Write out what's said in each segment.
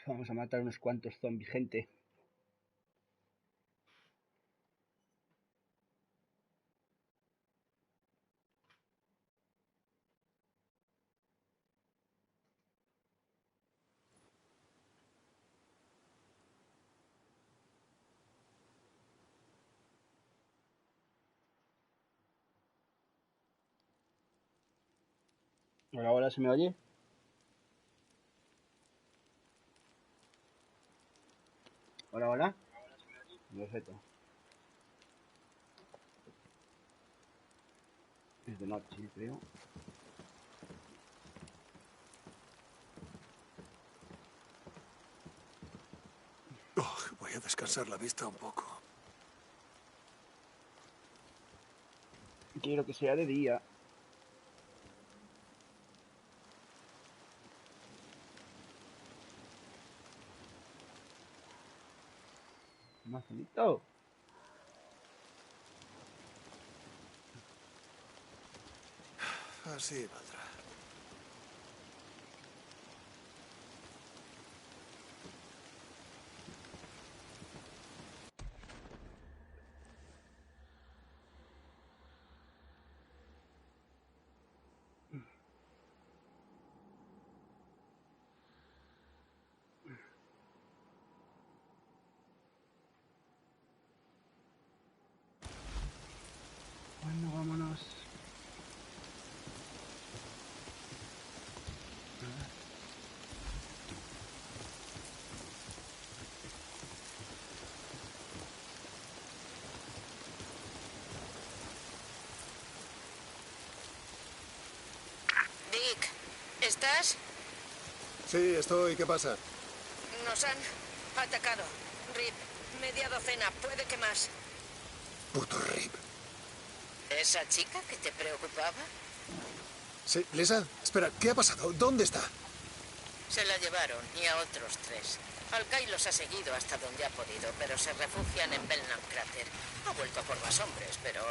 Vamos a matar unos cuantos zombies, gente. Hola, hola, ¿se me oye? Hola, hola. Perfecto. Es de noche, creo. Oh, voy a descansar la vista un poco. Quiero que sea de día. Más bonito. Así valdrá. Bueno, vámonos. Dick, ¿estás? Sí, estoy. ¿Qué pasa? Nos han atacado. Rip, media docena, puede que más. Puto Rip. ¿Esa chica que te preocupaba? Sí, Lisa, espera, ¿qué ha pasado? ¿Dónde está? Se la llevaron y a otros 3. Al-Kai los ha seguido hasta donde ha podido, pero se refugian en Belknap Crater. Ha vuelto por más hombres, pero...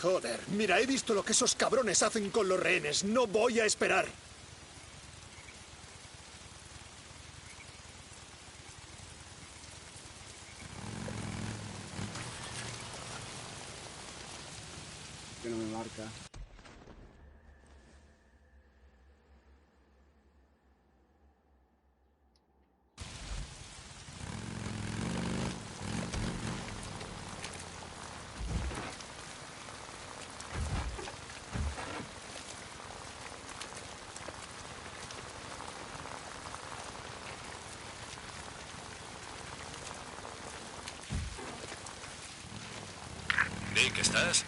Joder, mira, he visto lo que esos cabrones hacen con los rehenes. No voy a esperar. Que no me marca. Nick, ¿estás?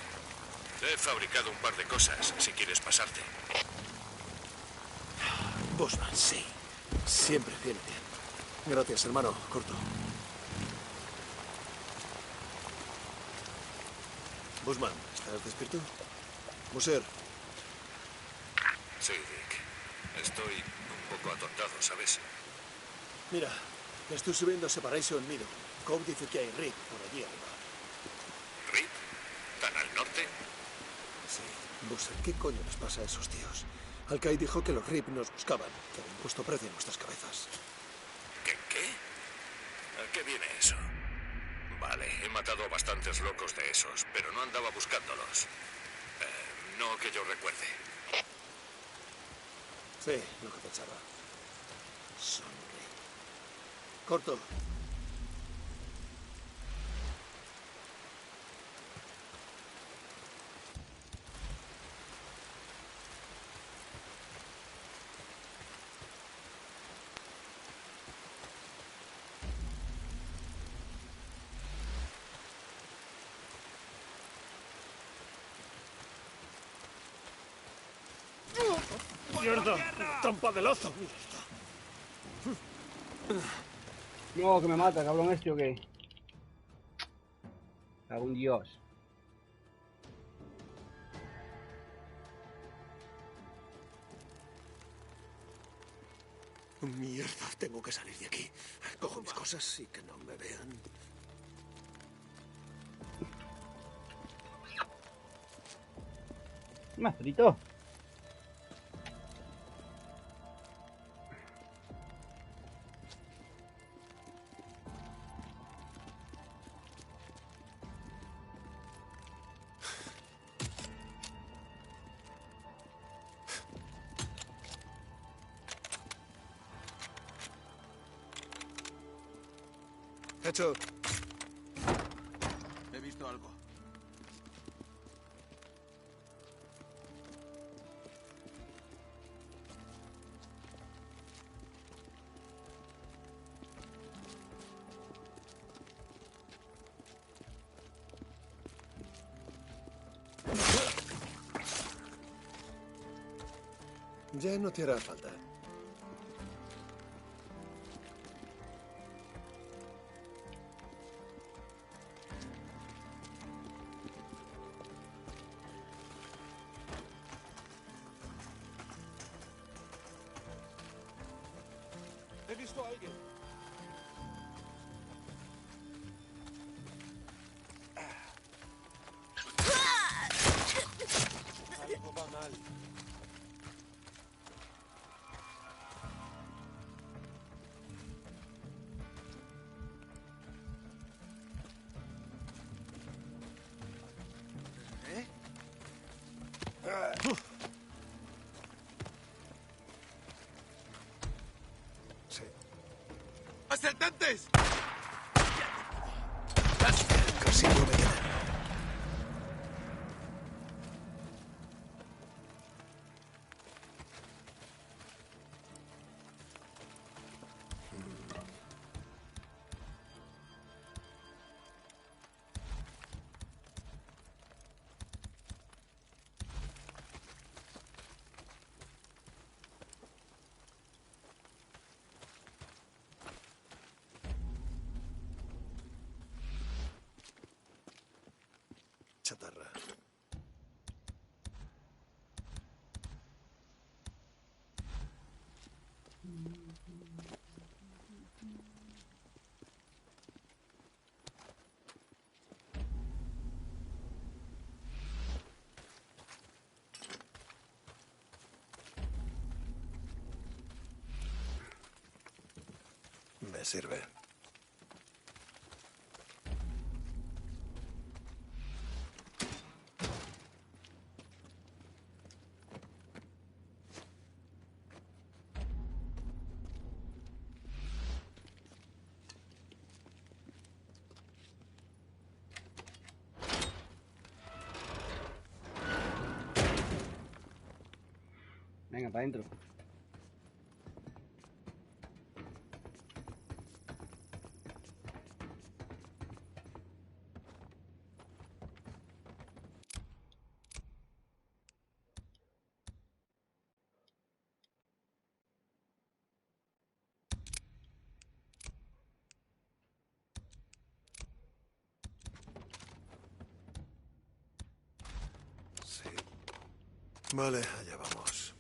He fabricado un par de cosas, si quieres pasarte. Bushman, sí. Siempre viene bien. Gracias, hermano. Corto. Bushman, ¿estás despierto? Muser. Sí, Dick. Estoy un poco atontado, ¿sabes? Mira, estoy subiendo a Separation Meadow. Cobb dice que hay Rip por allí arriba. ¿Rip? ¿Tan al norte? Sí. Buser, ¿qué coño les pasa a esos tíos? Al-Kai dijo que los Rip nos buscaban, que habían puesto precio en nuestras cabezas. ¿Qué? ¿A qué viene eso? Vale, he matado a bastantes locos de esos, pero no andaba buscándolos. No que yo recuerde. Sí, lo que pensaba. Son Rip. Corto. ¡Mierda! ¡Trampa de lazo! No, que me mata, cabrón, este o qué. Cago en Dios. Mierda, tengo que salir de aquí. Cojo mis cosas y que no me vean. Más frito. Hecho. He visto algo. Ya no te hará falta. He visto a alguien. Algo va mal. ¿Eh? Sí. ¡Asaltantes! Casi no me queda. Chatarra. Me sirve. Venga, para adentro. Sí. Vale, allá vamos.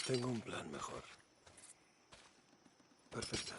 Tengo un plan mejor. Perfecto.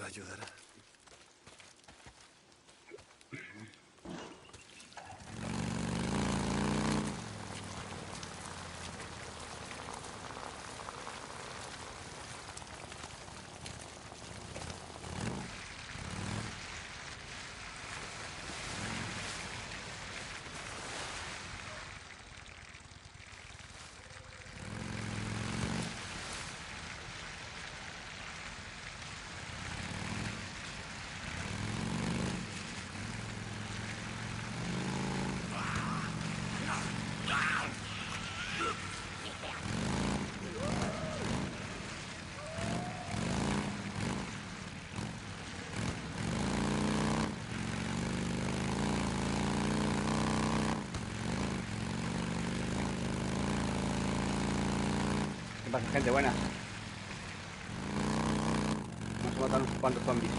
ayudará. ¿Qué pasa, gente buena? Vamos a matar unos cuantos zombies.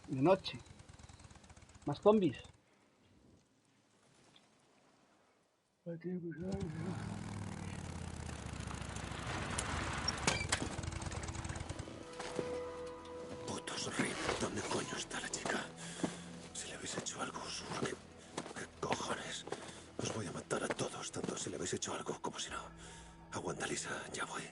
De noche. Más zombies. Putos Rip, ¿dónde coño está la chica? Si le habéis hecho algo, seguro que... ¿Qué cojones? Os voy a matar a todos, tanto si le habéis hecho algo como si no. Aguanta, Lisa, ya voy.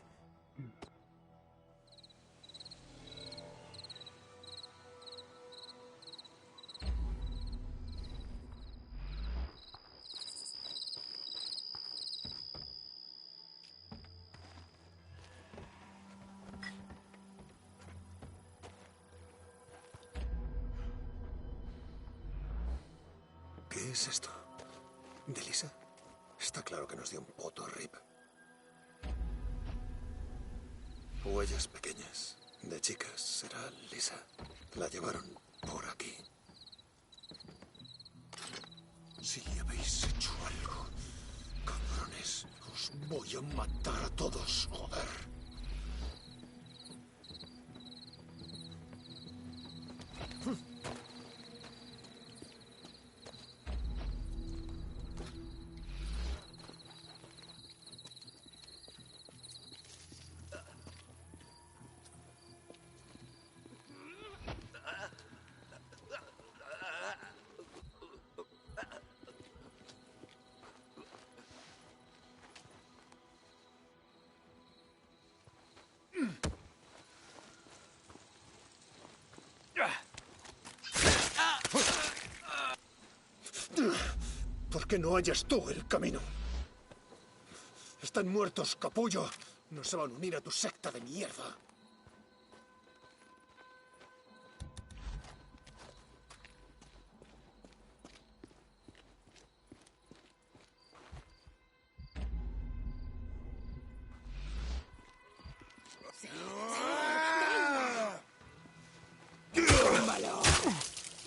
¿Qué es esto? ¿De Lisa? Está claro que nos dio un puto Rip. Huellas pequeñas. De chicas, será Lisa. La llevaron por aquí. Si le habéis hecho algo, cabrones, os voy a matar a todos, joder. ¿Por qué no hallas tú el camino? Están muertos, capullo. No se van a unir a tu secta de mierda.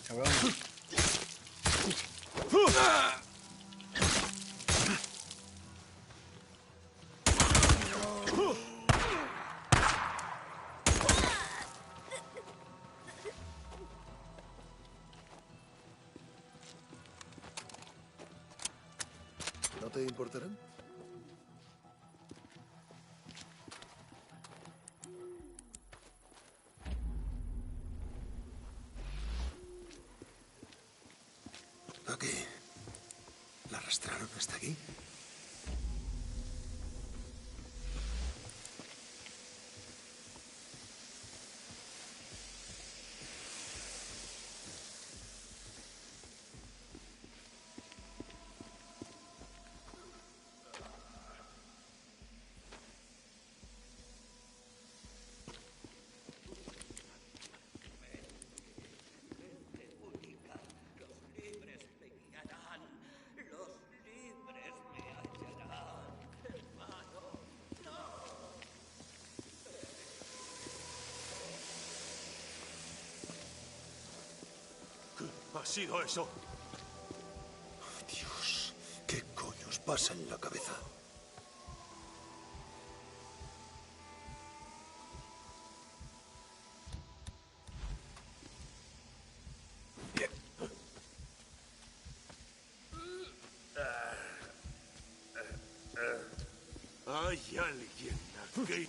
Cabrón. ¿No te importarán? Aquí. ¿La arrastraron hasta aquí? ha sido eso? Dios, ¿qué coño os pasa en la cabeza? Hay alguien aquí.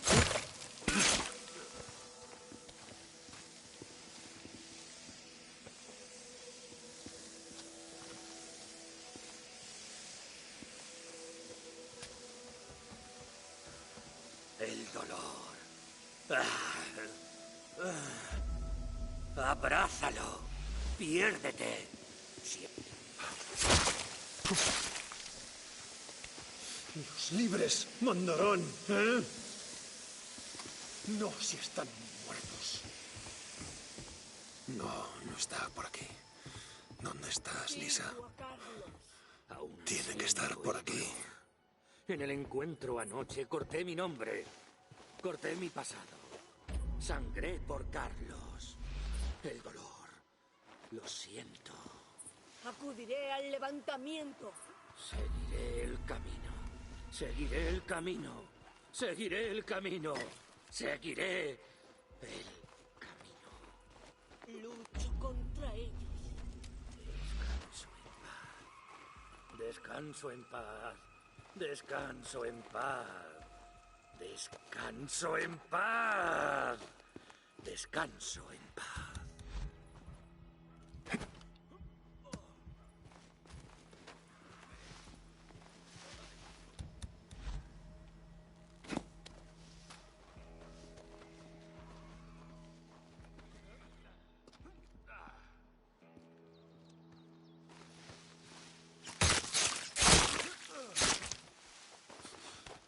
El dolor. Abrázalo. Piérdete. Los libres mandarán, ¿eh? No si están muertos. No, no está por aquí. ¿Dónde estás, Lisa? Aún Tiene que estar por aquí. En el encuentro anoche corté mi nombre. Corté mi pasado. Sangré por Carlos. El dolor. Lo siento. Acudiré al levantamiento. Seguiré el camino. Seguiré el camino. Seguiré el camino. Seguiré el camino. Lucho contra ellos. Descanso en paz. Descanso en paz. Descanso en paz. Descanso en paz.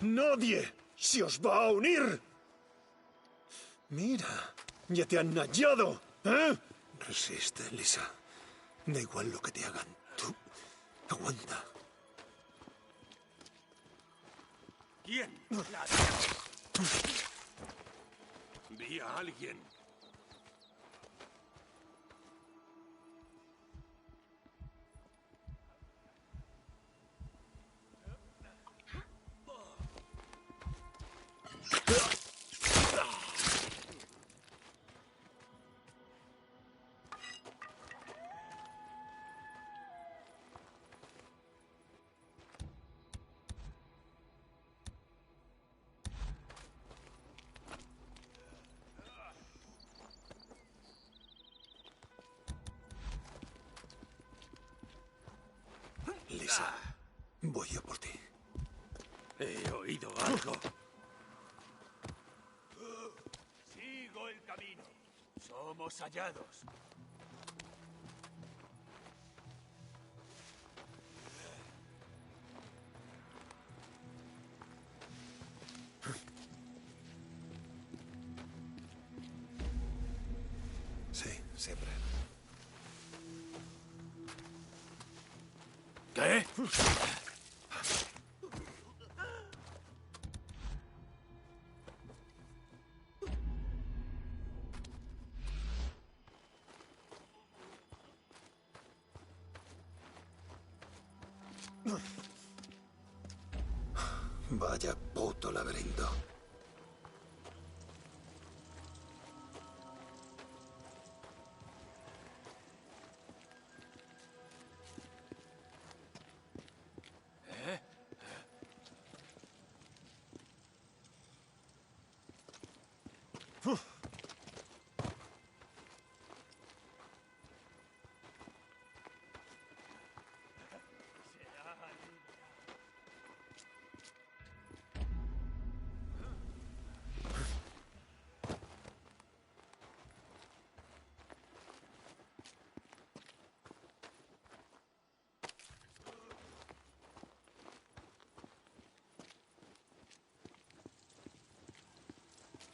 ¡Nadie se os va a unir! Mira, ya te han hallado, ¿eh? Resiste, Lisa. Da igual lo que te hagan. Tú, aguanta. ¿Quién? Vi a alguien. Lisa, voy a por ti. He oído algo. Sigo el camino. Somos hallados. Sí, siempre. ¿Qué? Vaya puto laberinto.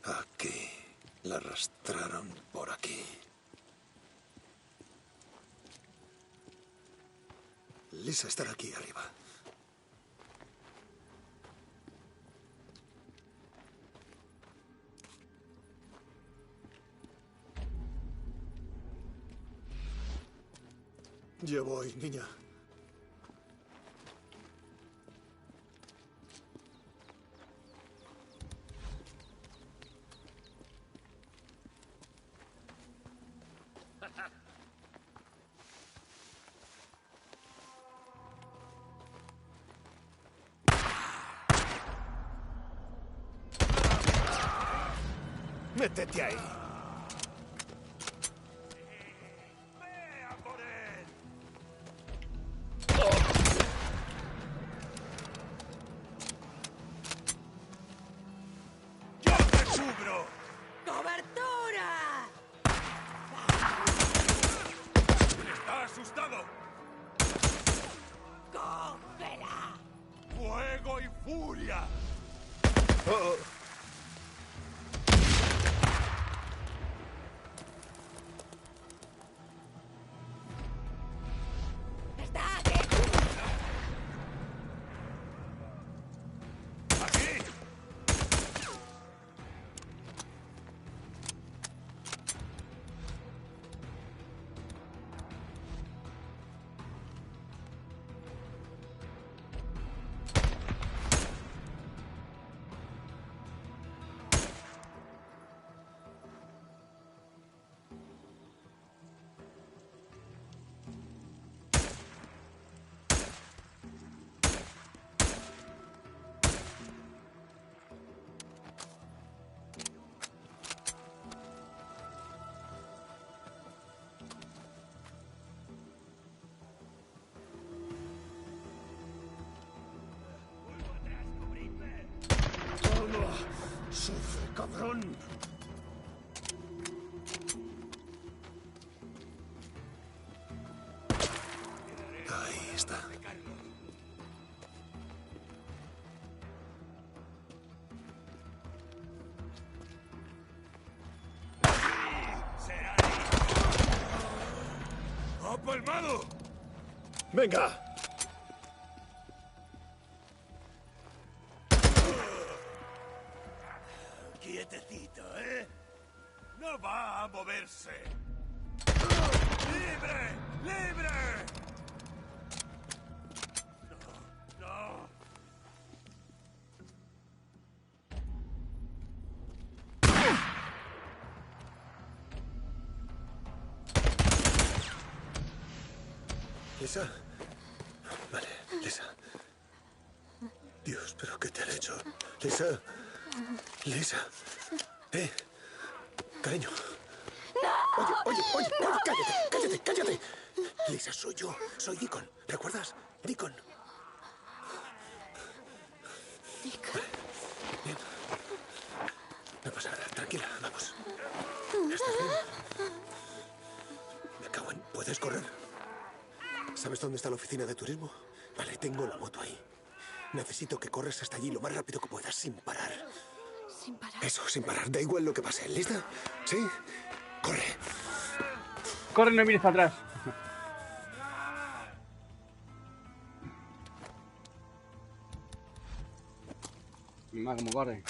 Aquí. La arrastraron por aquí. Lisa estará aquí arriba. Ya voy, niña. Métete ahí. ¡Ve a por él! ¡Yo te cubro! ¡Cobertura! ¿Está asustado? ¡Cógela! ¡Fuego y furia! Oh. ¡Está aquí! ¡Aquí! ¡Vuelvo atrás, cubridme! ¡Toma! ¡Sufre, cabrón! Ahí está. ¡Será ¡apalmado! ¡Venga! Quietecito, ¿eh? No va a moverse. ¡Libre! ¡Libre! No, no. ¿Lisa? Vale, Lisa. Dios, ¿pero qué te han hecho? Lisa. Lisa. Cariño. Oye, cállate. Lisa, soy yo. Soy Deacon. ¿Recuerdas? Deacon. ¿Deacon? Bien. No pasa nada. Tranquila, vamos. ¿Estás bien? Me cago en... ¿Puedes correr? ¿Sabes dónde está la oficina de turismo? Vale, tengo la moto ahí. Necesito que corres hasta allí lo más rápido que puedas, sin parar. Sin parar. Eso, sin parar. Da igual lo que pase. ¿Lista? ¿Sí? ¡Corre! Corre, no mires para atrás. Mira cómo corre.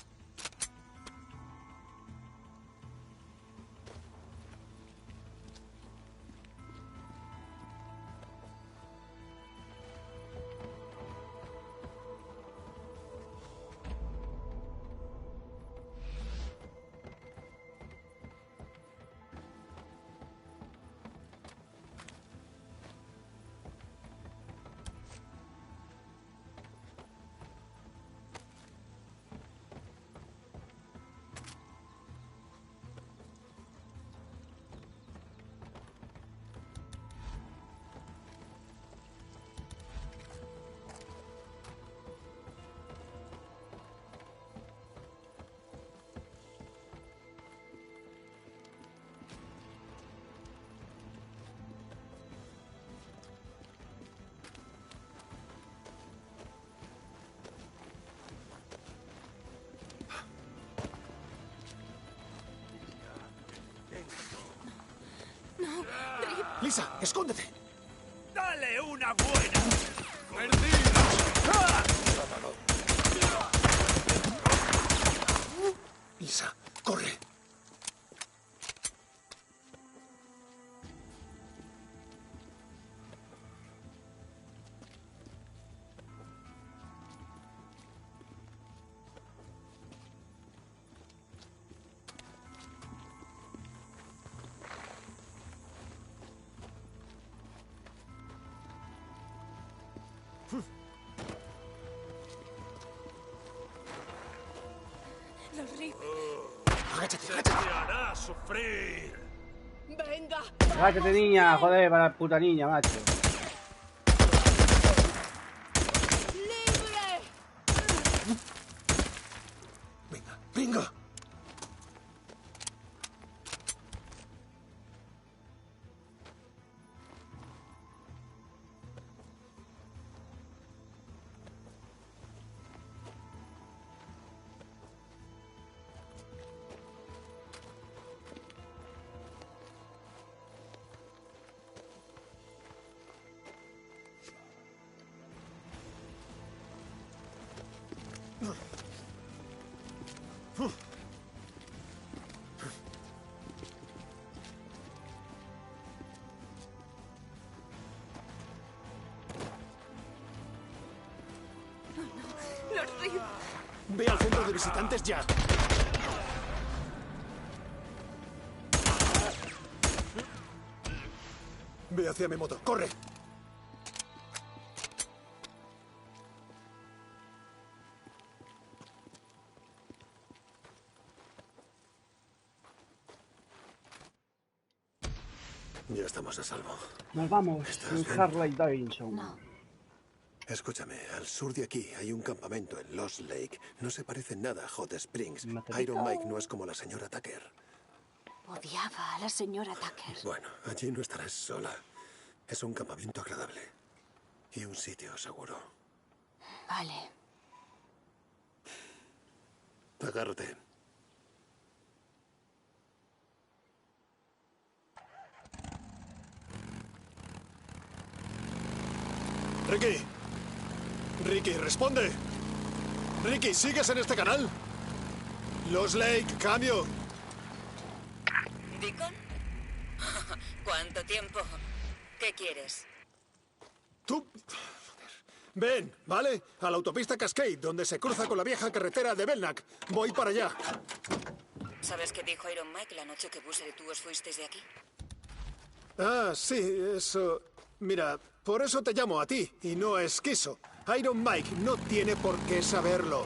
Lisa, escóndete. ¡Dale una buena! ¡Perdido! Lisa, corre. Los Rip. Agáchate, Se agáchate. te hará sufrir. Venga. Agáchate, niña, joder, para la puta niña, macho. ¡Libre! Venga, venga. Los Rip. Ve al centro de visitantes ya. Ve hacia mi moto. ¡Corre! Ya estamos a salvo. Nos vamos. ¿Estás En bien? Harley Davidson. No. Escúchame, al sur de aquí hay un campamento en Lost Lake. No se parece en nada a Hot Springs. Material. Iron Mike no es como la señora Tucker. Odiaba a la señora Tucker. Bueno, allí no estarás sola. Es un campamento agradable. Y un sitio seguro. Vale. Agárrate. Ricky. Ricky, responde. Ricky, ¿sigues en este canal? Los Lake, cambio. ¿Deacon? ¿Cuánto tiempo? ¿Qué quieres? Tú... Ven, ¿vale? A la autopista Cascade, donde se cruza con la vieja carretera de Belknap. Voy para allá. ¿Sabes qué dijo Iron Mike la noche que Boozer y tú os fuisteis de aquí? Ah, sí, eso... Mira, por eso te llamo a ti, y no a Esquizo. Iron Mike no tiene por qué saberlo.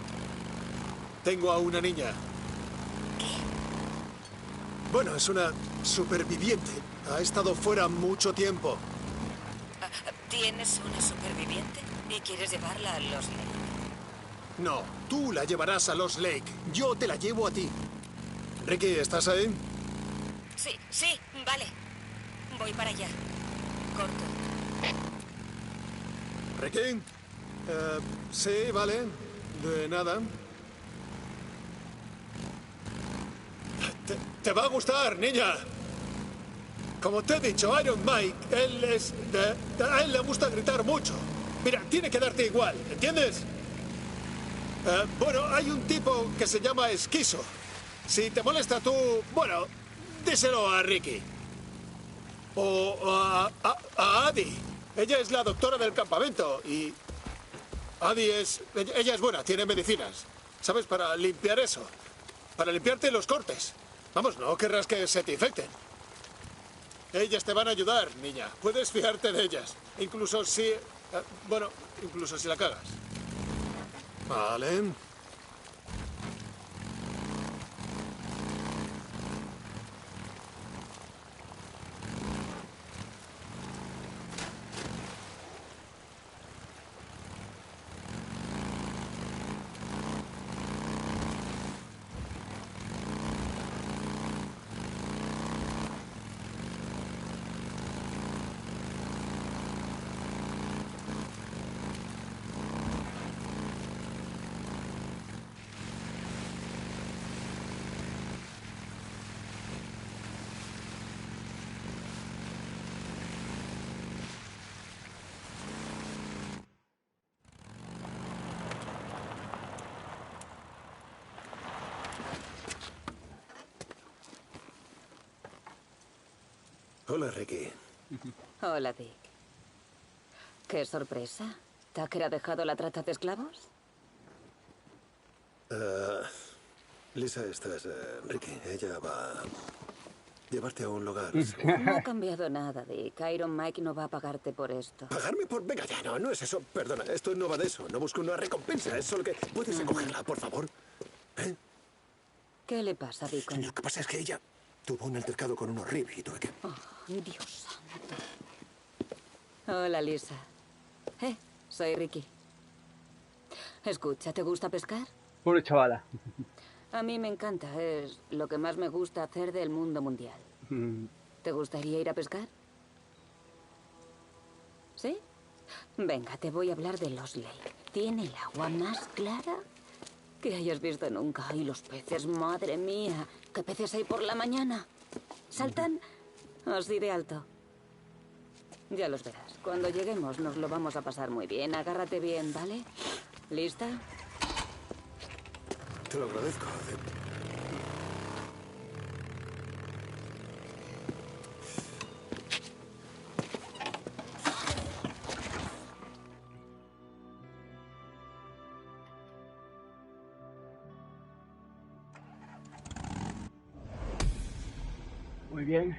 Tengo a una niña. Bueno, es una superviviente. Ha estado fuera mucho tiempo. ¿Tienes una superviviente? ¿Y quieres llevarla a Los Lake? No, tú la llevarás a Lost Lake. Yo te la llevo a ti. Ricky, ¿estás ahí? Sí, sí, vale. Voy para allá. Corto. Ricky. Sí, vale. De nada. Te va a gustar, niña. Como te he dicho, Iron Mike, a él le gusta gritar mucho. Mira, tiene que darte igual, ¿entiendes? Bueno, hay un tipo que se llama Esquizo. Si te molesta tú, bueno, díselo a Ricky. O a Adi. Ella es la doctora del campamento y... Adi es... Ella es buena, tiene medicinas. ¿Sabes? Para limpiar eso. Para limpiarte los cortes. Vamos, no querrás que se te infecten. Ellas te van a ayudar, niña. Puedes fiarte de ellas. Incluso si... bueno, incluso si la cagas. Vale. Hola, Ricky. Hola, Dick. ¿Qué sorpresa? ¿Tucker ha dejado la trata de esclavos? Lisa, estás... Ricky, ella va a llevarte a un lugar. No ha cambiado nada, Dick. Iron Mike no va a pagarte por esto. ¿Pagarme por...? Venga, ya, no es eso. Perdona, esto no va de eso. No busco una recompensa. Es solo que... ¿Puedes recogerla, por favor? ¿Eh? ¿Qué le pasa, Deacon? Lo que pasa es que ella tuvo un altercado con unos Rip y tuve que... Oh, Dios santo. Hola, Lisa. Soy Ricky. Escucha, ¿te gusta pescar? Pobre chavala. A mí me encanta. Es lo que más me gusta hacer del mundo mundial. ¿Te gustaría ir a pescar? ¿Sí? Venga, te voy a hablar de Lost Lake. Tiene el agua más clara que hayas visto nunca. Y los peces, madre mía. ¿Qué peces hay por la mañana? ¿Saltan así de alto? Ya los verás. Cuando lleguemos nos lo vamos a pasar muy bien. Agárrate bien, ¿vale? ¿Lista? Te lo agradezco. Muy bien.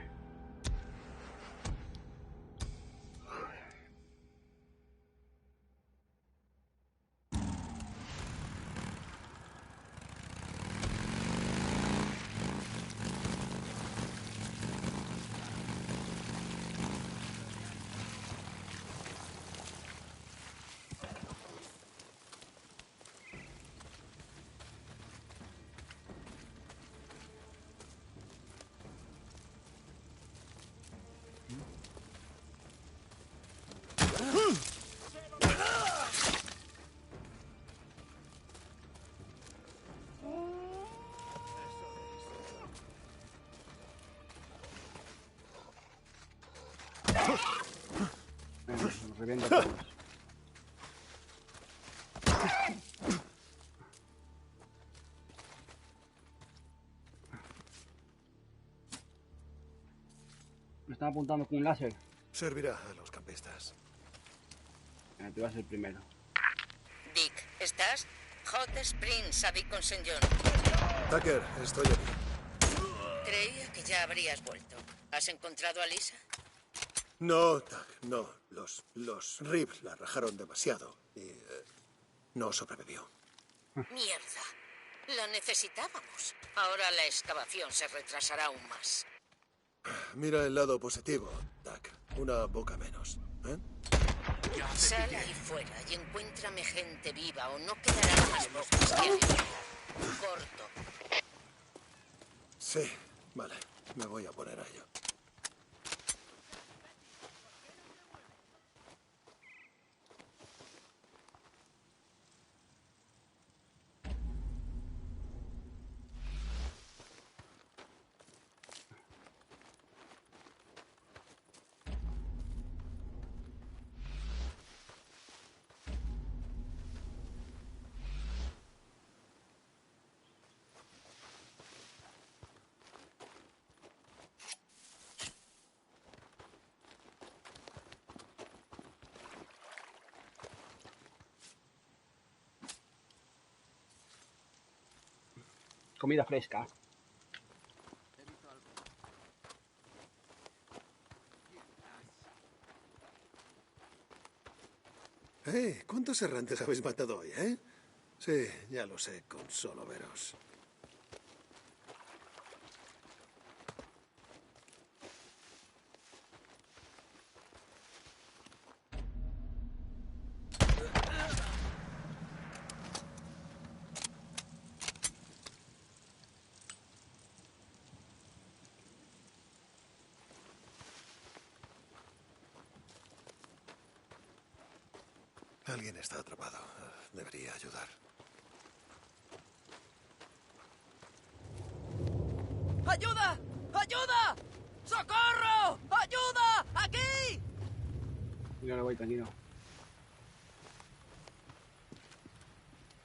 Venga, nos revienta a todos. Me están apuntando con un láser. Servirá a los campistas. Venga, tú vas a ser el primero. Dick, ¿estás? Hot Springs, a Beacon St. John. Tucker, estoy aquí. Creía que ya habrías vuelto. ¿Has encontrado a Lisa? No, Tuck, no. Los Rip la rajaron demasiado y no sobrevivió. Mierda. La necesitábamos. Ahora la excavación se retrasará aún más. Mira el lado positivo, Tuck. Una boca menos, ¿eh? Sal ahí fuera y encuéntrame gente viva o no quedarán más bocas que hay. Corto. Sí, vale. Me voy a poner a ello. Comida fresca. ¿Cuántos errantes habéis matado hoy, eh? Sí, ya lo sé, con solo veros. Alguien está atrapado. Debería ayudar. ¡Ayuda! ¡Ayuda! ¡Socorro! ¡Ayuda! ¡Aquí! Yo no voy, tranquilo.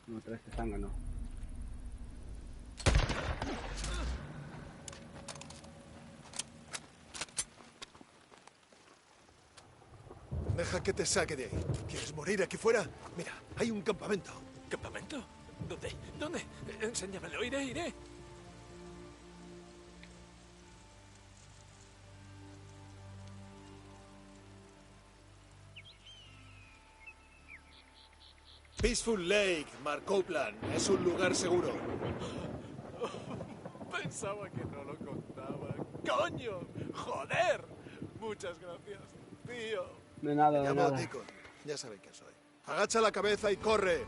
No, traes este sangre, no. Deja que te saque de ahí. ¿Quieres morir aquí fuera? Mira, hay un campamento. ¿Campamento? ¿Dónde? ¿Dónde? Enséñamelo, iré. Peaceful Lake, Mark Copeland. Es un lugar seguro. Pensaba que no lo contaba. ¡Coño! ¡Joder! Muchas gracias, tío. De nada, Me de llamo nada. Deacon. Ya saben quién soy. Agacha la cabeza y corre.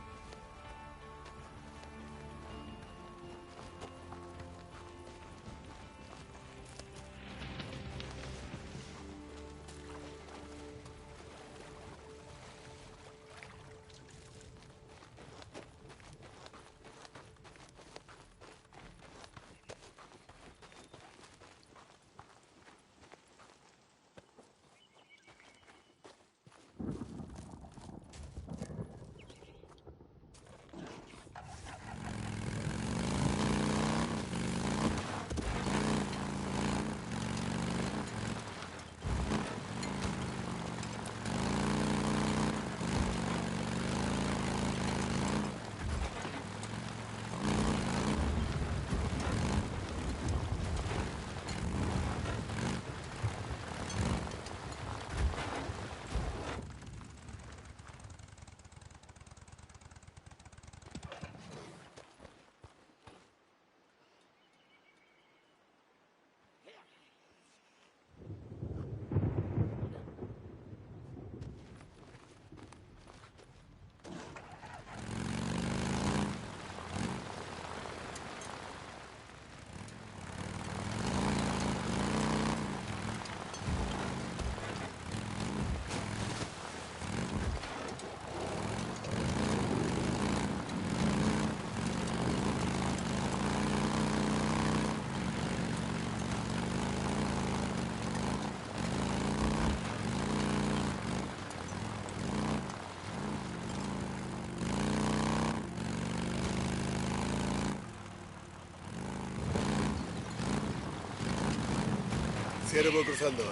Ciervo cruzando.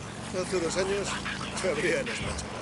Hace unos años se habrían despachado.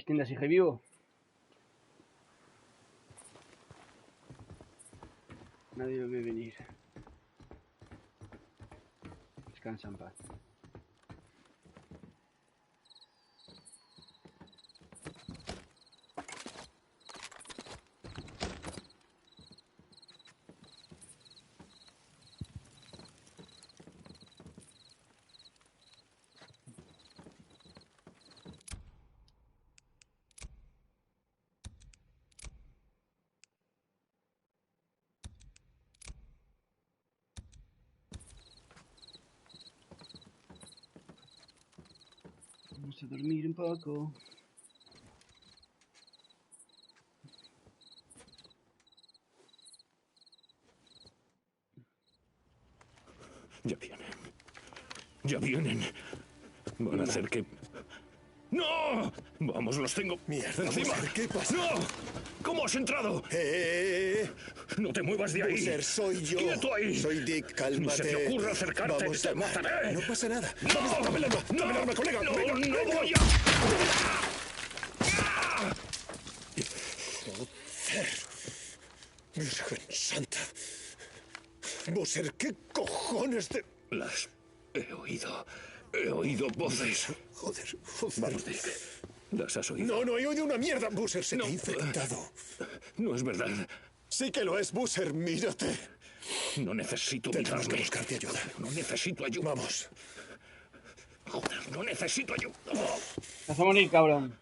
¿Este sigue vivo? Nadie lo ve venir. Descansa en paz. Vamos a dormir un poco. Ya vienen. Ya vienen. Van a hacer que... ¡No! Vamos, los tengo. Mierda, encima. Booser, ¿qué pasa? ¡No! ¿Cómo has entrado? No te muevas de ahí. Booser, soy yo. ¡Quieto ahí! Soy Dick, cálmate. Ni se te ocurra acercarte. Vamos, ¡Te mataré! No pasa nada. ¡No! Vamos, dame el arma. ¡No! Dame el arma, colega. ¡No, Venga, no venga. voy a... Joder. Virgen Santa. Booser, ¿qué cojones de...? Las he oído. He oído voces. Joder. Vamos, Dick. ¿Las has oído? No, no he oído una mierda. Booser se me ha infectado. No es verdad. Sí que lo es, Booser. Mírate. No necesito Tenemos que mirarme. buscarte ayuda. No necesito ayuda. Vamos. Joder, no necesito ayuda. Vas a morir, cabrón.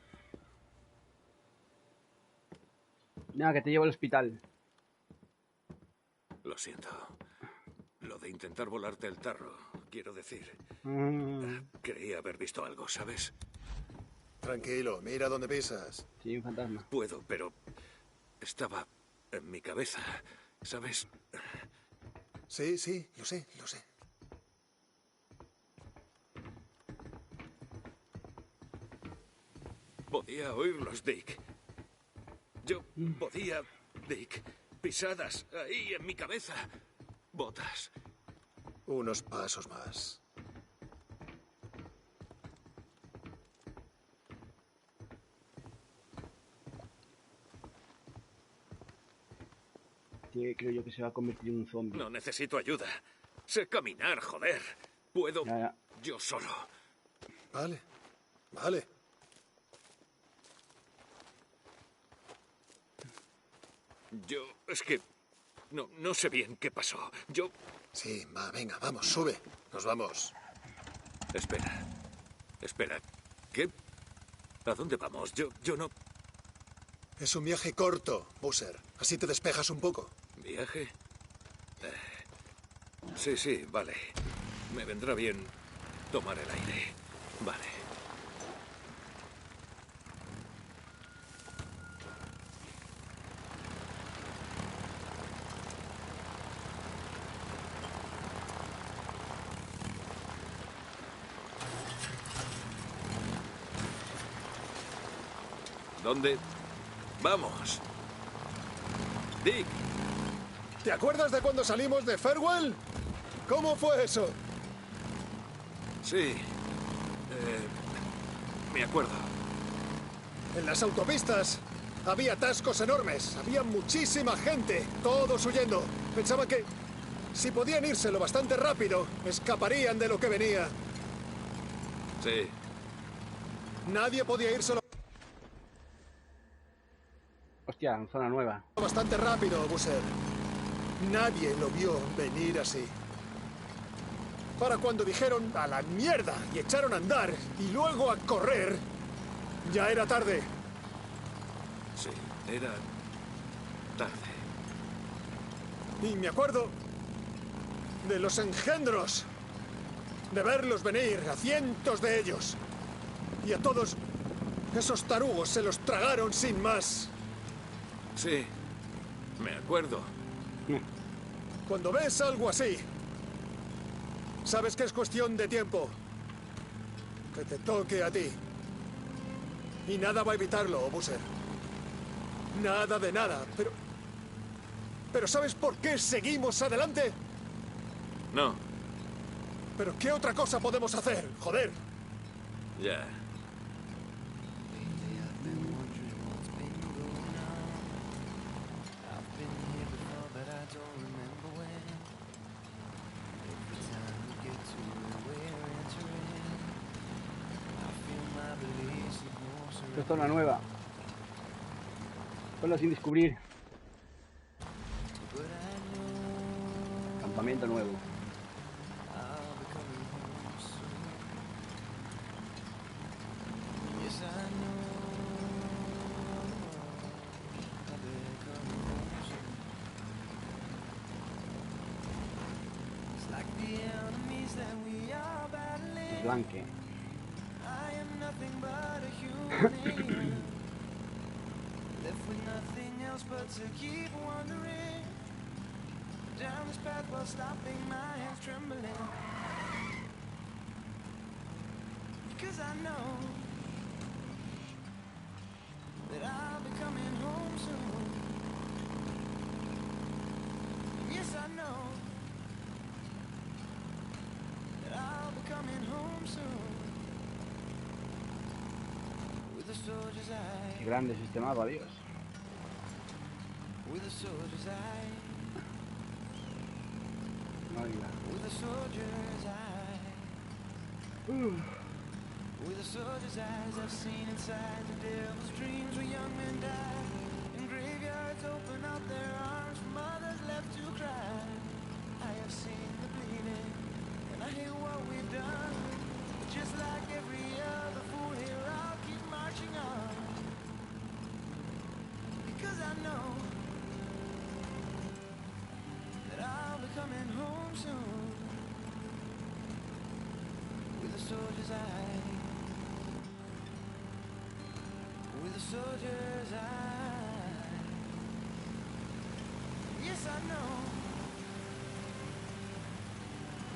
Nada, que te llevo al hospital. Lo siento. Lo de intentar volarte el tarro, quiero decir. Creí haber visto algo, ¿sabes? Tranquilo, mira dónde pisas. Sí, un fantasma. Puedo, pero estaba en mi cabeza, ¿sabes? Sí, sí, lo sé, lo sé. Podía oírlos, Dick. Yo podía, Dick. Pisadas ahí en mi cabeza. Botas. Unos pasos más. Creo yo que se va a convertir en un zombie. No necesito ayuda. Sé caminar, joder. Puedo Ya. yo solo. Vale, vale. Yo... es que... no sé bien qué pasó. Yo... Sí, venga, vamos, sube. Nos vamos. Espera. Espera. ¿Qué? ¿A dónde vamos? Yo no... Es un viaje corto, Boozer. Así te despejas un poco. ¿Viaje? Sí, sí, vale. Me vendrá bien tomar el aire. Vale. ¿Dónde? ¡Vamos! Dick. ¿Te acuerdas de cuando salimos de Farewell? ¿Cómo fue eso? Sí. Me acuerdo. En las autopistas había atascos enormes. Había muchísima gente. Todos huyendo. Pensaban que si podían irse lo bastante rápido, escaparían de lo que venía. Sí. Nadie podía irse Hostia, en zona nueva. bastante rápido, Boozer. Nadie lo vio venir así. Para cuando dijeron a la mierda y echaron a andar y luego a correr, ya era tarde. Sí, era tarde. Y me acuerdo de los engendros, de verlos venir, a cientos de ellos. Y a todos esos tarugos se los tragaron sin más. Sí, me acuerdo. Cuando ves algo así, sabes que es cuestión de tiempo. Que te toque a ti. Y nada va a evitarlo, Boozer. Nada de nada, pero ¿sabes por qué seguimos adelante? No, ¿Pero qué otra cosa podemos hacer? Joder. ya. Esto es zona nueva. Solo sin descubrir. Campamento nuevo. Blanque. Left with nothing else but to keep wandering down this path while stopping my hands trembling. Because I know that I'll be coming home soon. Yes, I know that I'll be coming home soon. With a soldier's eye. Qué grande es este mapa, Dios. With a soldier's eye. Oiga. With a soldier's eye. With a soldier's eyes, I've seen inside the devil's dreams where young men die. And graveyards open up their arms for mothers left to cry. I have seen the bleeding, and I hear what we've done. But just like every other fool here, I'll keep marching on. Because I I know that I'll be coming home soon with a soldier's eye, with a soldier's eye. Yes, I know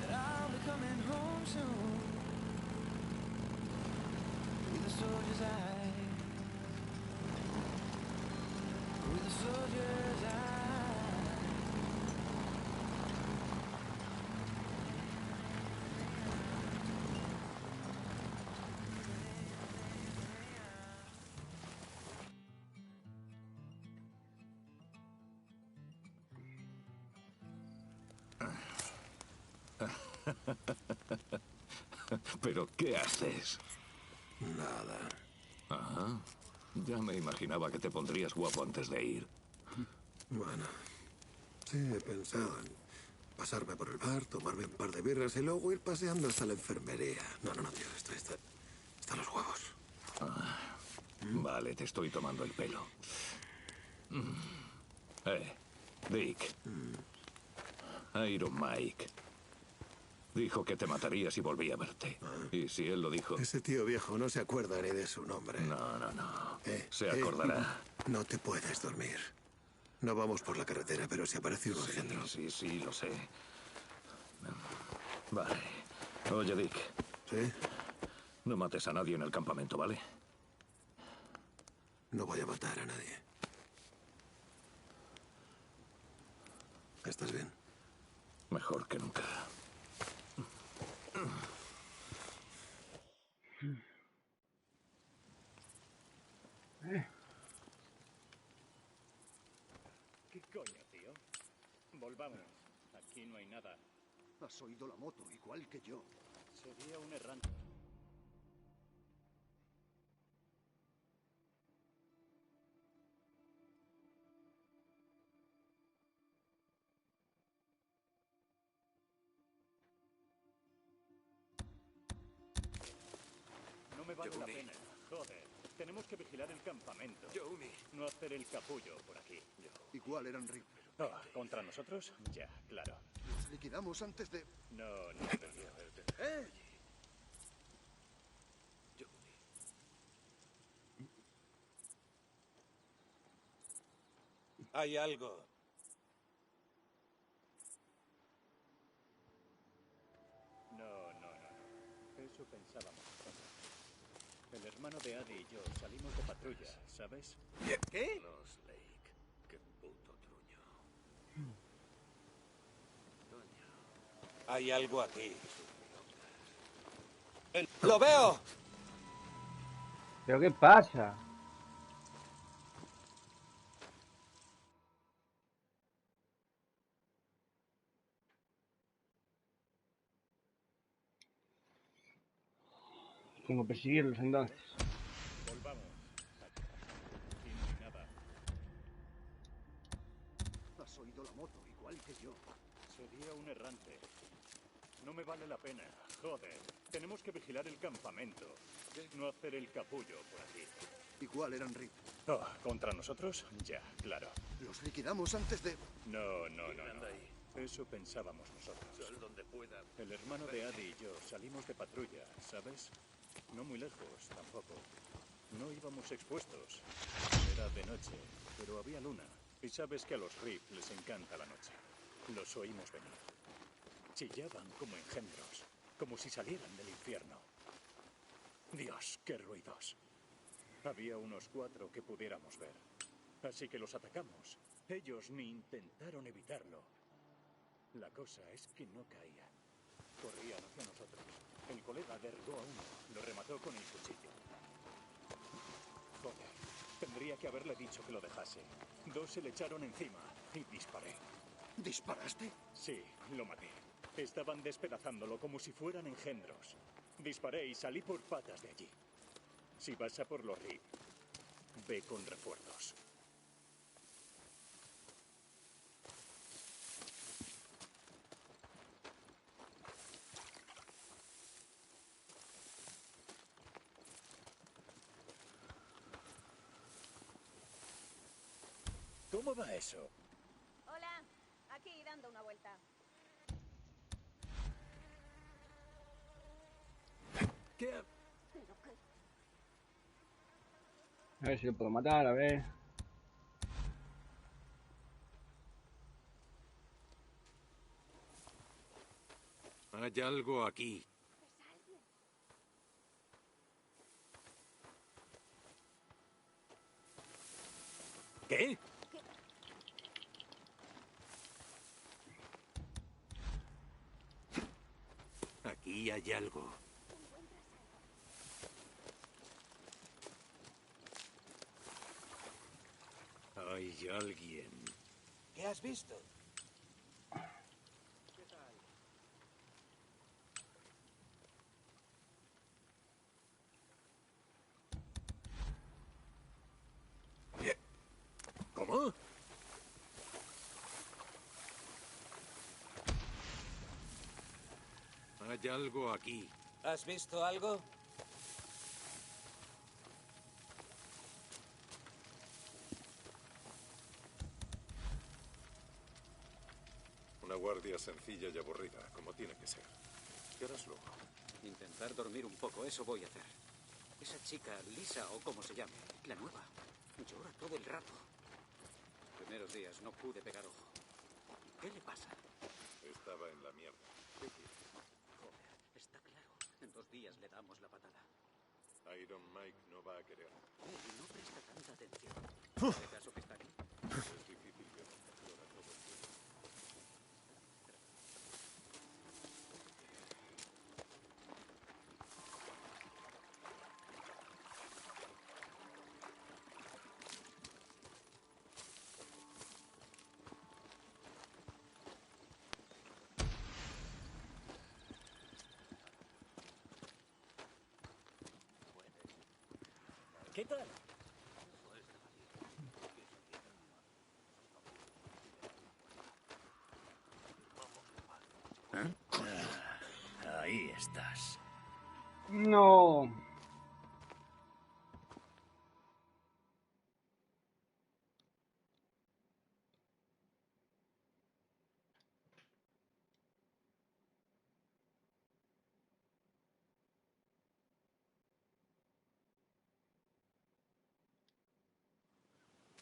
that I'll be coming home soon with a soldier's eye, with a soldier's eye. ¿Pero qué haces? Nada. Ajá. Ya me imaginaba que te pondrías guapo antes de ir. Bueno, sí, he pensado en pasarme por el bar, tomarme un par de birras y luego ir paseando hasta la enfermería. No, tío, esto está a los huevos. Vale, te estoy tomando el pelo. Dick. Iron Mike dijo que te mataría si volvía a verte. Y si él lo dijo... Ese tío viejo no se acuerda ni de su nombre. No. Se acordará. No te puedes dormir. No vamos por la carretera, pero se aparece un engendro. Sí, lo sé. Vale. Oye, Dick. ¿Sí? No mates a nadie en el campamento, ¿vale? No voy a matar a nadie. ¿Estás bien? Mejor que nunca. ¿Qué coño, tío? Volvamos. Aquí no hay nada. Has oído la moto, igual que yo. Sería un errante. No me vale la pena. Joder. Tenemos que vigilar el campamento. No hacer el capullo por aquí. Igual eran rifles. ¿Contra nosotros? Ya, claro. Los liquidamos antes de... No. ¡Eh! Hay algo. No. Eso pensábamos. El hermano de Adi y yo salimos de patrulla, ¿sabes? ¿Qué? Los Lake. Qué puto truño. Hay algo aquí. ¡Lo veo! ¿Pero qué pasa? Tengo que perseguirlos entonces. Volvamos. Aquí no hay nada. Has oído la moto, igual que yo. Sería un errante. No me vale la pena. Joder. Tenemos que vigilar el campamento. No hacer el capullo por aquí. Igual eran rifles. ¿Contra nosotros? Ya, claro. Los liquidamos antes de... No. Eso pensábamos nosotros. Sal donde pueda. El hermano de Adi y yo salimos de patrulla, ¿sabes? No muy lejos, tampoco. No íbamos expuestos. Era de noche, pero había luna. Y sabes que a los Riff les encanta la noche. Los oímos venir. Chillaban como engendros, como si salieran del infierno. Dios, qué ruidos. Había unos 4 que pudiéramos ver. Así que los atacamos. Ellos ni intentaron evitarlo. La cosa es que no caían. Corrían hacia nosotros. El colega derribó a uno. Lo remató con el cuchillo. Joder. Tendría que haberle dicho que lo dejase. 2 se le echaron encima y disparé. ¿Disparaste? Sí, lo maté. Estaban despedazándolo como si fueran engendros. Disparé y salí por patas de allí. Si vas a por los Riff, ve con refuerzos. ¿Cómo va eso? Hola, aquí dando una vuelta. ¿Qué? A ver si lo puedo matar, a ver. Hay algo aquí. ¿Qué? Aquí hay algo. Hay alguien. ¿Qué has visto? ¿Cómo? Hay algo aquí. ¿Has visto algo? Una guardia sencilla y aburrida, como tiene que ser. ¿Qué harás luego? Intentar dormir un poco, eso voy a hacer. Esa chica, Lisa o como se llame, la nueva, llora todo el rato. Primeros días no pude pegar ojo. ¿Qué le pasa? Estaba en la mierda. ¿Qué quiere? Joder, está claro. En 2 días le damos la patada. Iron Mike no va a querer. No presta tanta atención. ¿Hace caso que está aquí? Es difícil ver. Llora todo el tiempo. ¿Qué tal? Ahí estás. No.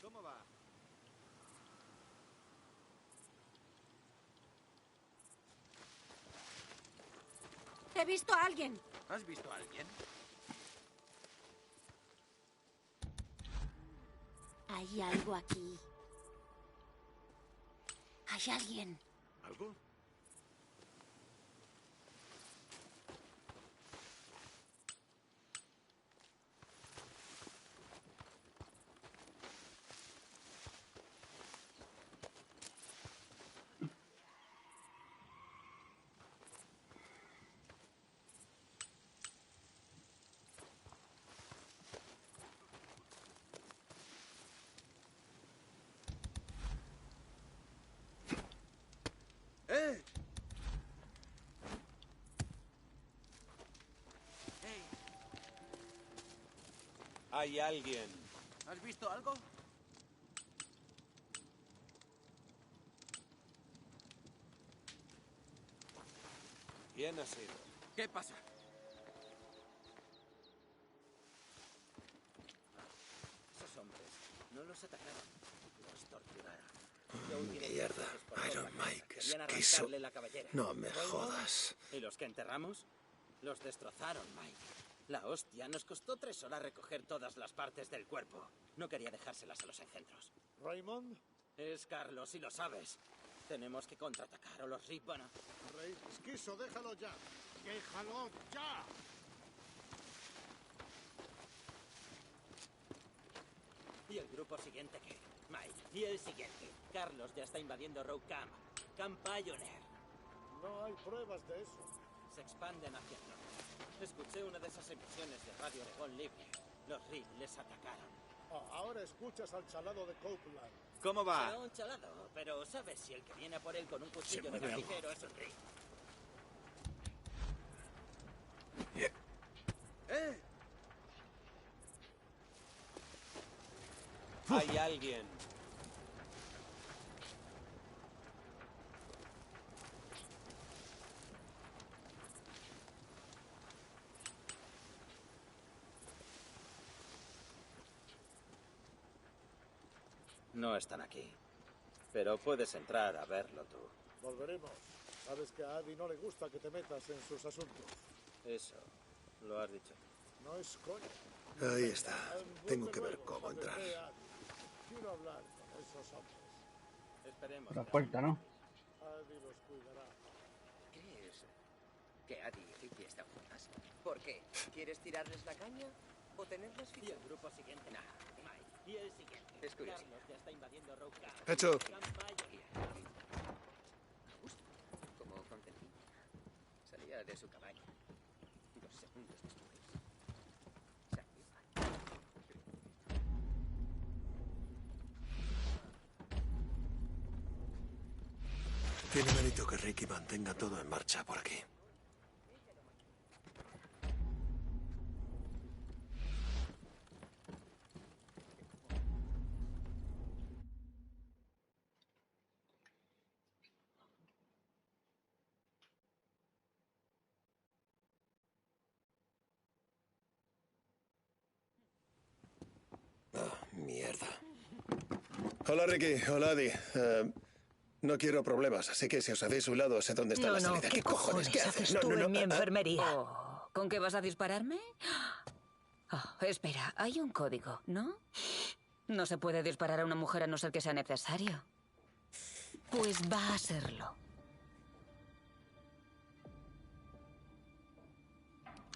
¿Cómo va? He visto a alguien. ¿Has visto a alguien? Hay algo aquí. Hay alguien. ¿Algo? ¡Eh! Hay alguien. ¿Has visto algo? ¿Quién ha sido? ¿Qué pasa? Esos hombres no los atacaron, los torturaron. Mierda, Iron Mike, Querían esquizo. arrancarle la cabellera. No me jodas. ¿Y los que enterramos? Los destrozaron, Mike. La hostia, nos costó 3 horas recoger todas las partes del cuerpo. No quería dejárselas a los engendros. ¿Raymond? Es Carlos, y lo sabes. Tenemos que contraatacar o los Rip van a... Rey, esquizo, déjalo ya. ¡Déjalo ya! ¿Y el grupo siguiente qué? Mike. ¿Y el siguiente? Carlos ya está invadiendo Rogue Camp. Camp Pioneer. No hay pruebas de eso. Se expanden hacia el norte. Escuché una de esas emisiones de Radio Oregón Libre. Los Rip les atacaron. Ahora escuchas al chalado de Copeland. ¿Cómo va? Será un chalado, pero ¿sabes si el que viene a por él con un cuchillo de carnicero es un Rip? ¡Eh! Hay alguien. No están aquí. Pero puedes entrar a verlo tú. Volveremos. Sabes que a Adi no le gusta que te metas en sus asuntos. Eso, lo has dicho. No es coña. Ahí está. Tengo que ver cómo entrar. Quiero hablar con esos hombres. Esperemos. Por la puerta, ¿no? Adi los cuidará. ¿Crees que Adi y Ricky están juntas? ¿Por qué? ¿Quieres tirarles la caña o tenerlas Y el grupo siguiente. Nah. Mike. Y el siguiente. Es curiosidad. Carlos ya está invadiendo Rogue Camp. Hecho. Gran mayoría. Como contentina. Salía de su cabaña. 2 segundos después. Tiene mérito que Ricky mantenga todo en marcha por aquí. Mierda. Hola, Ricky. Hola, Adi. No quiero problemas, así que si os hacéis un lado, sé dónde está la salida. ¿qué cojones ¿Qué haces haces? tú en mi enfermería? Ah. ¿Con qué vas a dispararme? Espera, hay un código, ¿no? No se puede disparar a una mujer a no ser que sea necesario. Pues va a serlo.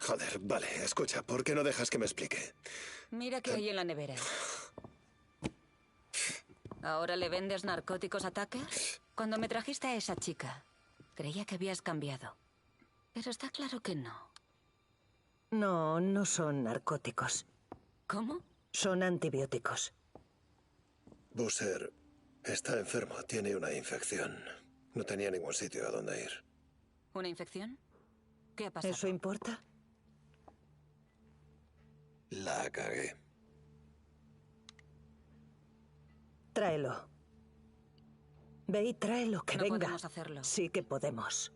Joder, vale, escucha, ¿por qué no dejas que me explique? Mira qué hay en la nevera. ¿Ahora le vendes narcóticos a Tucker? Cuando me trajiste a esa chica, creía que habías cambiado. Pero está claro que no. No, no son narcóticos. ¿Cómo? Son antibióticos. Busser está enfermo, tiene una infección. No tenía ningún sitio a donde ir. ¿Una infección? ¿Qué ha pasado? ¿Eso importa? La cagué. Tráelo. Ve y tráelo, que No venga. podemos hacerlo. Sí que podemos.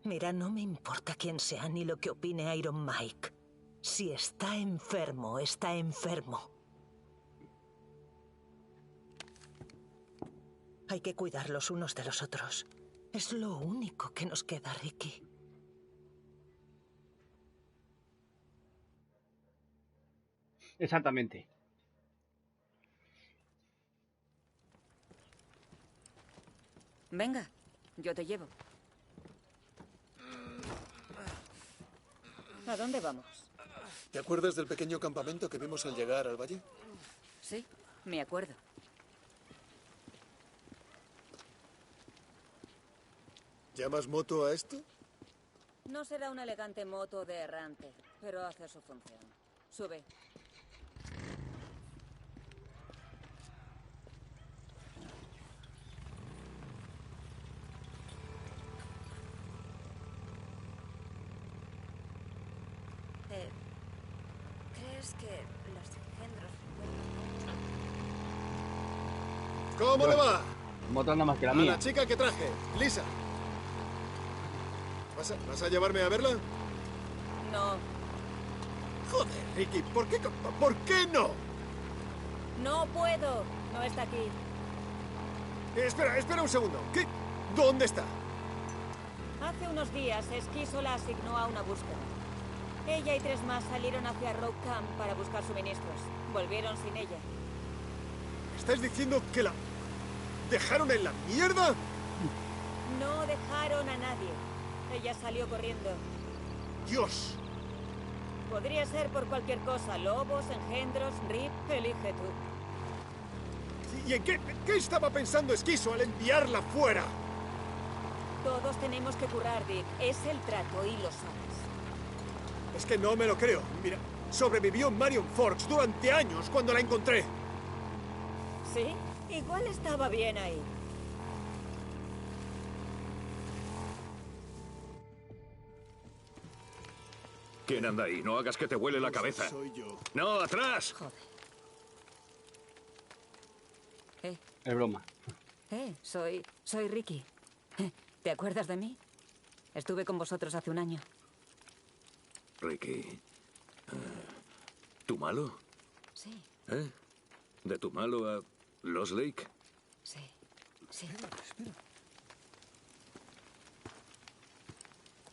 Mira, no me importa quién sea ni lo que opine Iron Mike. Si está enfermo, está enfermo. Hay que cuidar los unos de los otros. Es lo único que nos queda, Ricky. Exactamente. Venga, yo te llevo. ¿A dónde vamos? ¿Te acuerdas del pequeño campamento que vimos al llegar al valle? Sí, me acuerdo. ¿Llamas moto a esto? No será una elegante moto de errante, pero hace su función. Sube. ¿Crees que los engendros ¿Cómo le va? Moto anda más que la A mía. la chica que traje, Lisa. ¿Vas a llevarme a verla? No. Joder, Ricky, ¿por qué no? No puedo. No está aquí. Espera un segundo. ¿Qué? ¿Dónde está? Hace unos días, Esquizo la asignó a una búsqueda. Ella y 3 más salieron hacia Rogue Camp para buscar suministros. Volvieron sin ella. ¿Estás diciendo que la dejaron en la mierda? No dejaron a nadie. Ella salió corriendo. Dios. Podría ser por cualquier cosa. Lobos, engendros, Rip. Elige tú. ¿Y en qué estaba pensando Esquizo al enviarla fuera? Todos tenemos que currar, Dick. Es el trato y lo sabes. Es que no me lo creo. Mira, sobrevivió en Marion Forks durante años cuando la encontré. ¿Sí? Igual estaba bien ahí. ¿Quién anda ahí? No hagas que te huele la cabeza. Soy yo. ¡No, atrás! Joder. Es broma. Soy Ricky. ¿Te acuerdas de mí? Estuve con vosotros hace un año. Ricky. ¿Tú malo? Sí. ¿Eh? ¿De tu malo a Lost Lake? Sí, sí.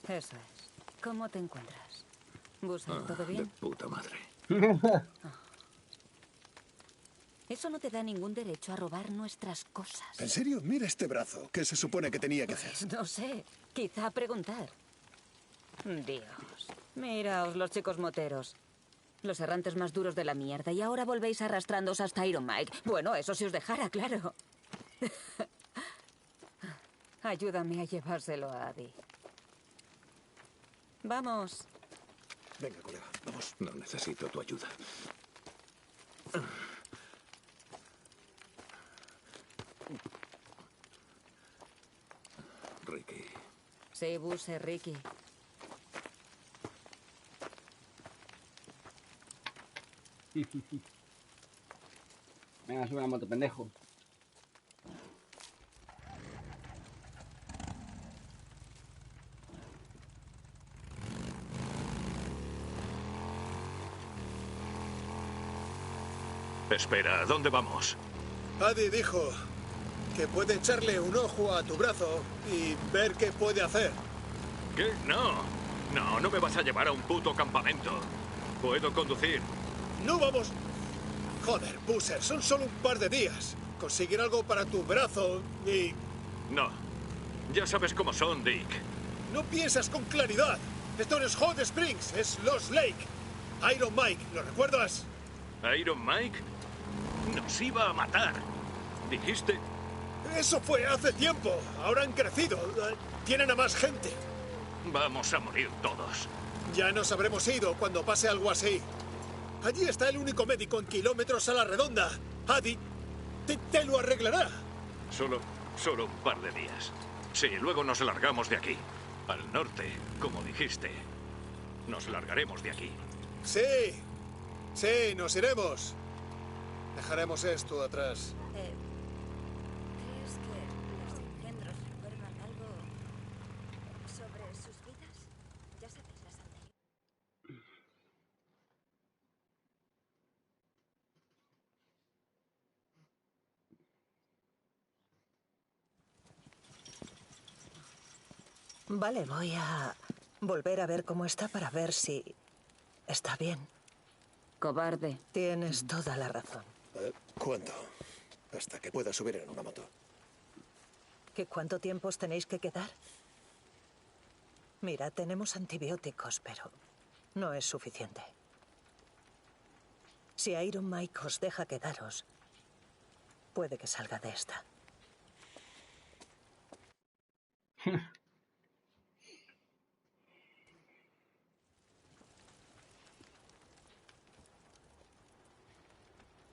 Eso es. ¿Cómo te encuentras? ¿Busan, todo bien? De puta madre. Eso no te da ningún derecho a robar nuestras cosas. ¿En serio? Mira este brazo. ¿Qué se supone que tenía que hacer? No sé. Quizá preguntar. Dios. Miraos, los chicos moteros. Los errantes más duros de la mierda. Y ahora volvéis arrastrándoos hasta Iron Mike. Bueno, eso si os dejara, claro. Ayúdame a llevárselo a Adi. Vamos. Venga, colega, vamos. No necesito tu ayuda. Ricky. Sí, Buse, Ricky. Venga, sube la moto, pendejo. Espera, ¿a dónde vamos? Adi dijo que puede echarle un ojo a tu brazo y ver qué puede hacer. ¿Qué? No. No me vas a llevar a un puto campamento. Puedo conducir. ¡No vamos! Joder, Boozer, son solo un par de días. Conseguir algo para tu brazo y... No. Ya sabes cómo son, Dick. No piensas con claridad. Esto no es Hot Springs, es Lost Lake. Iron Mike, ¿lo recuerdas? ¿Iron Mike? Nos iba a matar. ¿Dijiste? Eso fue hace tiempo. Ahora han crecido. Tienen a más gente. Vamos a morir todos. Ya nos habremos ido cuando pase algo así. Allí está el único médico en kilómetros a la redonda. Adi te lo arreglará. Solo un par de días. Sí, luego nos largamos de aquí. Al norte, como dijiste. Nos largaremos de aquí. Sí, nos iremos. Dejaremos esto atrás. ¿Crees que los engendros recuerdan algo sobre sus vidas? Ya sabes, las anteriores. Vale, voy a volver a ver cómo está para ver si está bien. Cobarde. Tienes toda la razón. ¿Cuánto? Hasta que pueda subir en una moto. ¿Qué cuánto tiempo os tenéis que quedar? Mira, tenemos antibióticos, pero no es suficiente. Si Iron Mike os deja quedaros, puede que salga de esta.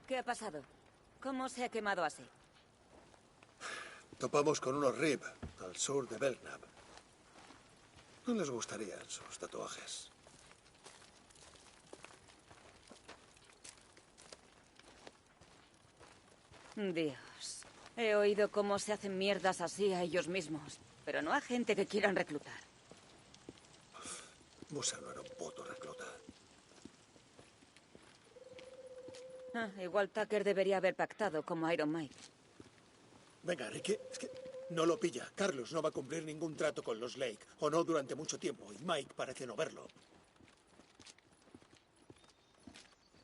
¿Qué ha pasado? ¿Cómo se ha quemado así? Topamos con unos Rip al sur de Belknap. No les gustarían sus tatuajes. Dios. He oído cómo se hacen mierdas así a ellos mismos, pero no a gente que quieran reclutar. Musa no era un puto recluta. Igual Tucker debería haber pactado como Iron Mike. Venga, Ricky, es que no lo pilla. Carlos no va a cumplir ningún trato con los Lake, o no durante mucho tiempo, y Mike parece no verlo.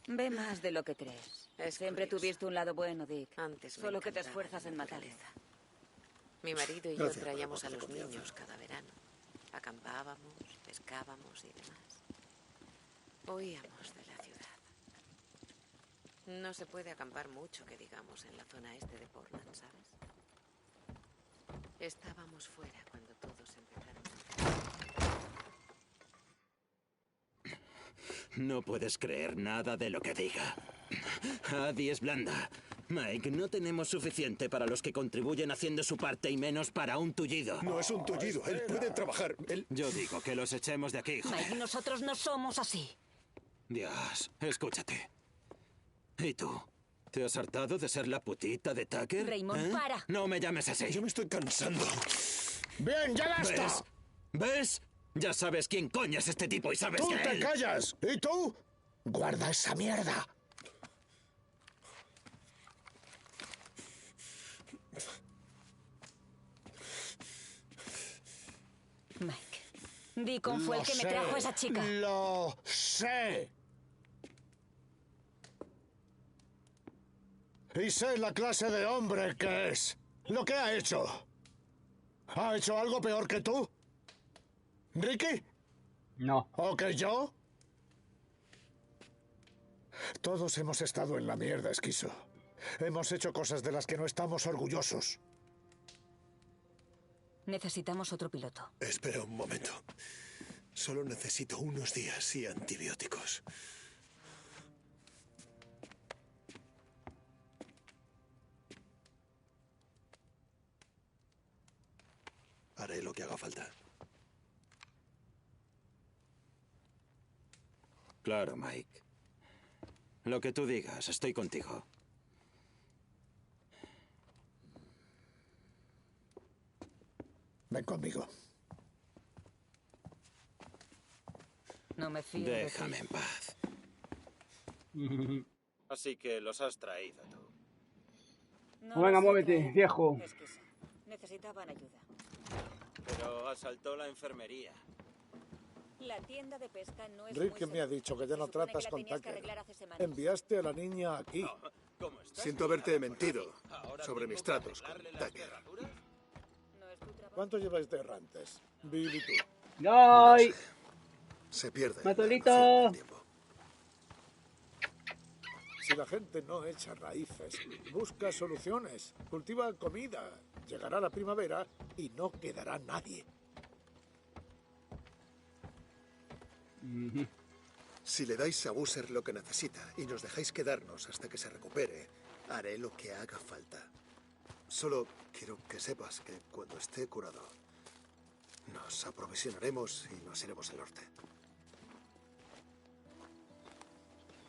Ve más de lo que crees. Siempre tuviste un lado bueno, Dick. Antes me Solo que te encantaba esfuerzas la en matar. naturaleza. Mi marido y yo Gracias por la traíamos voz a de los confianza. niños cada verano. Acampábamos, pescábamos y demás. Oíamos de la ciudad. No se puede acampar mucho, que digamos, en la zona este de Portland, ¿sabes? Estábamos fuera cuando todos empezaron a... No puedes creer nada de lo que diga. Adi es blanda. Mike, no tenemos suficiente para los que contribuyen haciendo su parte y menos para un tullido. No es un tullido, él puede trabajar. Yo digo que los echemos de aquí, joder. Mike, nosotros no somos así. Dios, escúchate. ¿Y tú? ¿Te has hartado de ser la putita de Tucker? Raymond, para. No me llames así. Yo me estoy cansando. Bien, ya basta. ¿Ves? ¿Ves? Ya sabes quién coño es este tipo y sabes ¡Tú que te él... callas! ¿Y tú? Guarda esa mierda. Deacon fue el que me trajo a esa chica. Lo sé. Y sé la clase de hombre que es. Lo que ha hecho. ¿Ha hecho algo peor que tú? ¿Ricky? No. ¿O que yo? Todos hemos estado en la mierda, Esquizo. Hemos hecho cosas de las que no estamos orgullosos. Necesitamos otro piloto. Espera un momento. Solo necesito unos días y antibióticos. Haré lo que haga falta. Claro, Mike. Lo que tú digas, estoy contigo. Ven conmigo. No me fío de ti. Déjame en paz. Así que los has traído tú. No, venga, muévete, viejo. Esquizo. Necesitaban ayuda. Pero asaltó la enfermería. La tienda de pesca no es Rick muy me ha dicho que ya no tratas con Tucker. Enviaste a la niña aquí. Siento haberte mentido sobre mis tratos con Tucker. ¿Cuánto lleváis de errantes? Bill y tú. ¡Ay! Se pierde. ¡Matolito! Si la gente no echa raíces, busca soluciones, cultiva comida, llegará la primavera y no quedará nadie. Si le dais a Boozer lo que necesita y nos dejáis quedarnos hasta que se recupere, haré lo que haga falta. Solo quiero que sepas que cuando esté curado, nos aprovisionaremos y nos iremos al norte.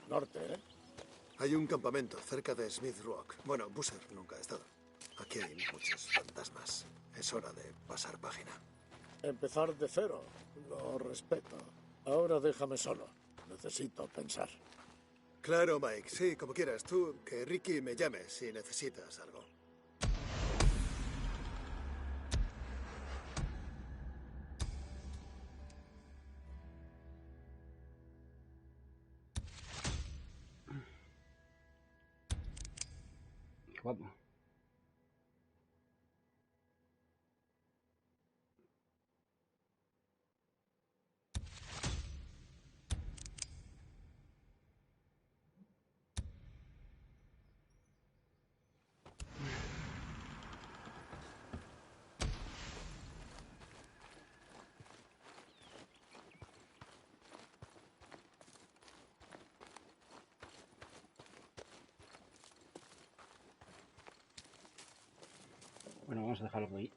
Norte, ¿eh? Hay un campamento cerca de Smith Rock. Bueno, Boozer nunca ha estado. Aquí hay muchos fantasmas. Es hora de pasar página. Empezar de cero. Lo respeto. Ahora déjame solo. Necesito pensar. Claro, Mike. Sí, como quieras. Tú, que Ricky me llame si necesitas algo. Guapo. Bueno, vamos a dejarlo por ahí.